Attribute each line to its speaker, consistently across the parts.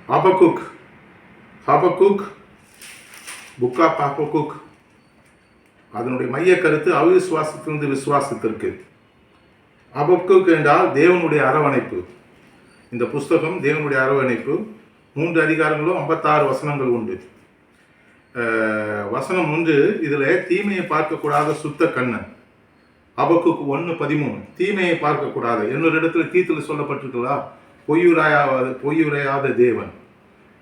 Speaker 1: ஹபக்குக் ஹபக்குக் book of ஹபக்குக் அதனுடைய மைய கருத்து அவிசுவாசத்திலிருந்து விசுவாசத்திற்கு. ஹபக்குக் என்றால் தேவனுடைய அரவணைப்பு. இந்த புஸ்தகம் தேவனுடைய அரவணைப்பு. 3 அதிகாரங்களும் 56 வசனங்கள் உண்டு. வசனம் 1, இதில் தீமையை பார்க்கக்கூடாத சுத்த கண்ணன். ஹபக்குக் 1:13 தீமையை பார்க்கக்கூடாது. இன்னொரு இடத்துல தீத்தில் சொல்லப்பட்டிருக்கிறதா, பொய்யுரையாத தேவன்.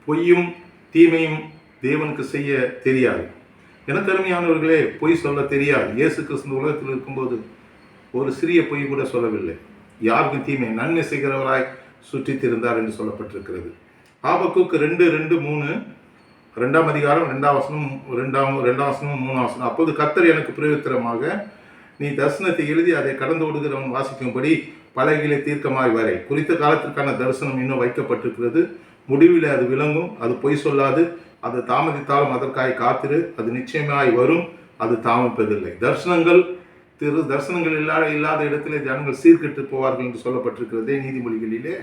Speaker 1: பொய்யும் தீமையும் தேவனுக்கு செய்ய தெரியாது. எனக்கு அருமையானவர்களே, பொய் சொல்ல தெரியாது. இயேசு கிறிஸ்து உலகத்தில் இருக்கும்போது ஒரு சிறிய பொய் கூட சொல்லவில்லை. யாருக்கும் தீமை நன்மை செய்கிறவராய் சுற்றித் திரிந்தார் என்று சொல்லப்பட்டிருக்கிறது. ஹபக்குக் 2:2-3 2ஆம் அதிகாரம் 2ஆம் வசனம் 3ஆம் வசனம். அப்போது கர்த்தர் எனக்கு பிரயோத்திரமாக, நீ தரிசனத்தை எழுதி அதை கடந்து ஓடுகிறவன் வாசிக்கும்படி பலகையிலே தீர்க்கமாய் வரை. குறித்த காலத்திற்கான தரிசனம் இன்னும் வைக்கப்பட்டிருக்கிறது. முடிவில் அது விளங்கும். அது பொய் சொல்லாது. அது தாமதித்தாலும் அதற்காய் காத்திரு. அது நிச்சயமாய் வரும். அது தாமதிப்பதில்லை. தரிசனங்கள் இல்லாத இடத்திலே ஜனங்கள் சீர்கெட்டு போவார்கள் என்று சொல்லப்பட்டிருக்கிறதே நீதிமொழிகளிலே.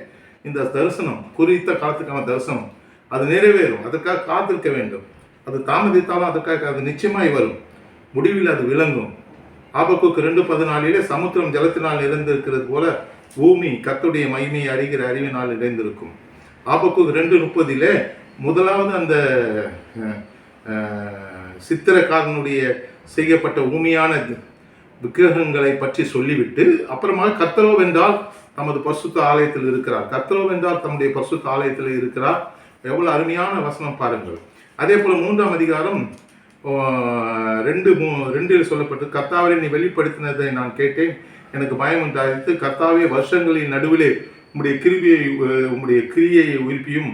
Speaker 1: இந்த தரிசனம் குறித்த காலத்துக்கான தரிசனம் அது நிறைவேறும். அதற்காக காத்திருக்க வேண்டும். அது தாமதித்தாலும் அதற்காக அது நிச்சயமாய் வரும். முடிவில் அது விளங்கும். ஹபக்குக் 2:14 சமுத்திரம் ஜலத்தினால் நிறைந்திருக்கிறது போல பூமி கர்த்தருடைய மகிமையை அறிகிற அறிவினால் நிறைந்திருக்கும். ஹபக்குக் 2:30 முதலாவது அந்த சித்திரக்காரனுடைய செய்யப்பட்ட ஊமையான விக்கிரகங்களை பற்றி சொல்லிவிட்டு அப்புறமாக கர்த்தரோவென்றால் தமது பரிசுத்த ஆலயத்தில் இருக்கிறார். கர்த்தரோவென்றால் தம்முடைய பரிசுத்த ஆலயத்தில் இருக்கிறார். எவ்வளவு அருமையான வசனம் பாருங்கள். அதே போல 3ஆம் அதிகாரம் 2:2 சொல்லப்பட்டு, கர்த்தாவே நீ வெளிப்படுத்தினதை நான் கேட்டேன், எனக்கு பயம் உண்டாயிற்று. கர்த்தாவே வருஷங்களின் நடுவிலே உம்முடைய கிரியை உயிர்ப்பியும்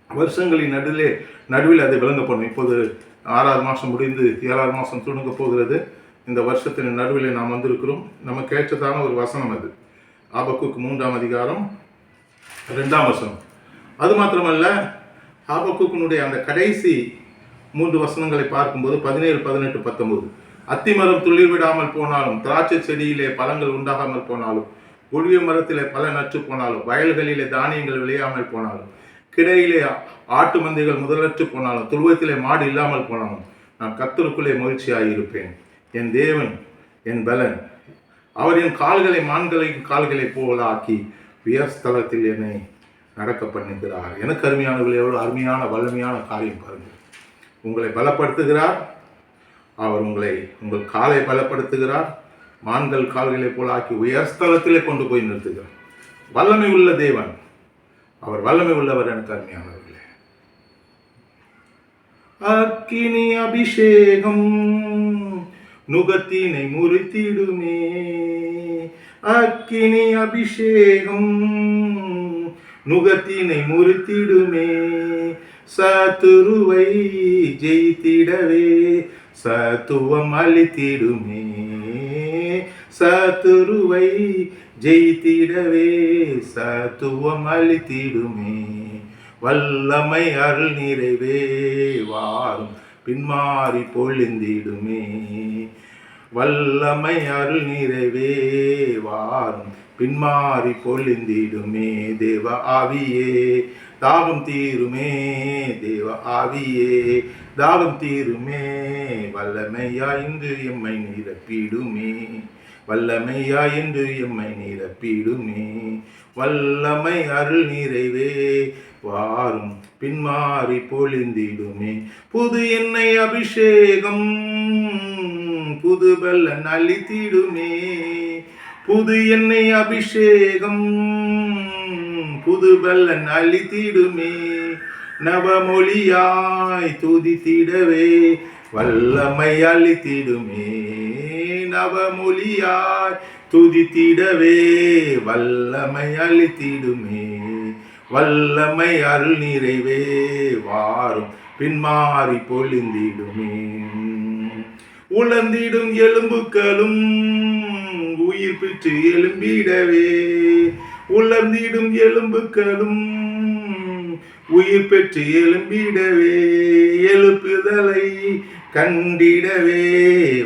Speaker 1: வருஷங்களின் நடுவில் அதை விளங்க பண்ணும். இப்போது 6ஆவது மாதம் முடிந்து 7ஆவது மாதம் தொடங்க போகிறது. இந்த வருஷத்தின் நடுவில் நாம் வந்திருக்கிறோம். நமக்கு ஏற்றதான ஒரு வசனம் அது. ஹபக்குக் 3ஆம் அதிகாரம் 2ஆம் வசனம். அது மாத்திரமல்ல, ஹபக்குக்கினுடைய அந்த கடைசி 3 வசனங்களை பார்க்கும்போது 17, 18, 19 அத்திமரம் துளிர் விடாமல் போனாலும், திராட்சை செடியிலே பழங்கள் உண்டாகாமல் போனாலும், ஒழிய மரத்திலே பல நற்று போனாலும், வயல்களிலே தானியங்கள் விளையாமல் போனாலும், கிடையிலே ஆட்டு மந்தைகள் முதலற்று போனாலும், துருவத்திலே மாடு இல்லாமல் போனாலும், நான் கர்த்தருக்குள்ளே மகிழ்ச்சியாயிருப்பேன். என் தேவன் என் பலன். அவர் என் கால்களை கால்களை போல ஆக்கி உயர்ஸ்தலத்தில் என்னை நடக்க பண்ணுகிறார். எனக்கு அருமையானவர்கள், எவ்வளோ அருமையான வலிமையான காரியம் பாருங்கள். உங்களை பலப்படுத்துகிறார். அவர் உங்கள் காலை பலப்படுத்துகிறார். மான்கள் கால்களை போல ஆக்கி உயர்ஸ்தலத்திலே கொண்டு போய் நிறுத்துகிறார். வல்லமை உள்ள தேவன். அவர் வல்லமை உள்ளவர். எனக்கு அருமையானவர்களே, அக்கினி அபிஷேகம் நுகத்தினை முறித்திடுமே. அக்கினி அபிஷேகம் நுகத்தினை முறித்திடுமே. சத்துருவை ஜெயித்திடவே சத்துவம் அளித்திடுமே. சத்துருவை ஜெயித்திடவே சத்துவம் அளித்திடுமே. வல்லமை அருள் நிறைவே வாரும் பின்மாறி பொழிந்திடுமே. வல்லமை அருள் நிறைவே வாரும் பின்மாறி பொழிந்திடுமே. தேவ ஆவியே தாகம் தீருமே. தேவ ஆவியே தாகம் தீருமே. வல்லமையா இன்று எம்மை நிரப்பிடுமே. வல்லமையா என்று எம்மை நிரப்பிடுமே. வல்லமை அருள் நிறைவே வாரும் பின்மாறி பொழிந்திடுமே. புது எண்ணெய் அபிஷேகம் புது பலன் அளித்திடுமே. புது எண்ணெய் அபிஷேகம் புது பலன் அளித்திடுமே. நவமொழியாய் துதித்திடவே வல்லமை அளித்திடுமே. நவமொழியாய் துதித்திடவே வல்லமை அளித்திடுமே. வல்லமை அருள் நிறைவே வாரும் பின்மாறி பொழிந்திடுமே. உலர்ந்திடும் எலும்புகளும் உயிர் பெற்று எழும்பிடவே. உலர்ந்திடும் எலும்புகளும் உயிர் பெற்று எழும்பிடவே. எழுப்புதலை கண்டிடவே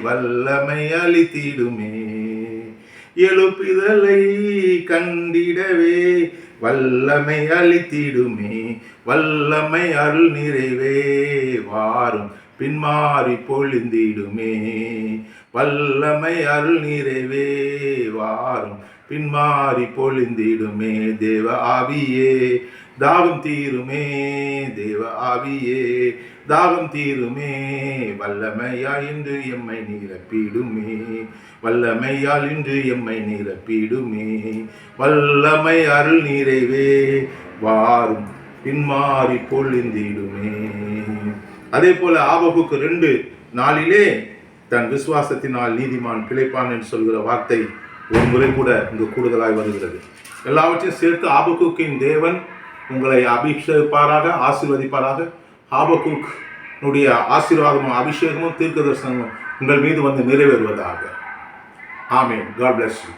Speaker 1: வல்லமை அளித்திடுமே. எழுப்புதலை கண்டிடவே வல்லமை அளித்திடுமே. வல்லமை அருள் நிறைவே வாரும் பின்மாறி பொழிந்திடுமே. வல்லமை அருள் நிறைவே வாரும் பின்மாறி பொழிந்திடுமே. தேவ ஆவியே தாகம் தீருமே. தேவ ஆவியே தாகம் தீருமே. வல்லமையால் இன்று எம்மை நிரப்பிடுமே. வல்லமையால் இன்று எம்மை நிரப்பிடுமே. வல்லமை அருள் நிறைவே வாரும் பின்மாறி பொழிந்திடுமே. அதே போல ஆபகுக்கு 2:4 தன் விசுவாசத்தினால் நீதிமான் பிழைப்பான் என்று சொல்கிற வார்த்தை ஒரு முறை கூட இங்கு கூடுதலாய் வருகிறது. எல்லாவற்றையும் சேர்த்து ஆபகுக்கின் தேவன் உங்களை அபிஷேகிப்பாராக, ஆசீர்வதிப்பாராக. ஆபகுக்கினுடைய ஆசீர்வாதமும் அபிஷேகமும் தீர்க்க தரிசனமும் உங்கள் மீது வந்து நிறைவேறுவதாக. ஆமென். God bless you.